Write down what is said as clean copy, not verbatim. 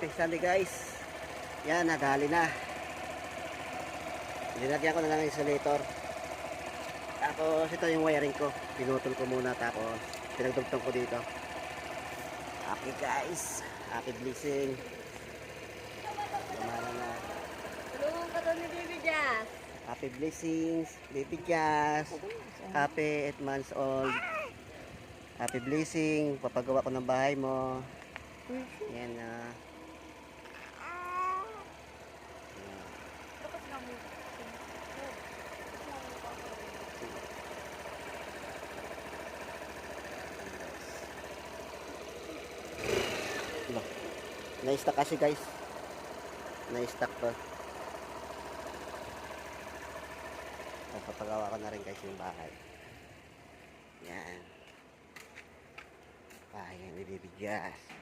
Happy Sunday guys. Yan, nagali na. Nilagyan ko na lang yung insulator. Tapos ito yung wiring ko. Pinutol ko muna tapos pinagdugtong ko dito. Okay guys. Happy blessing. Gumana na. Tulungan ka daw ni Baby Jazz. Happy blessings, Baby Jazz. Happy 8 months old. Happy blessing. Papagawa ko ng bahay mo. Yan na. Na-stack kasi guys. Na-stack to. Papagawa ko na rin guys yung bahay. Yan. Bahay ni Baby Jazz.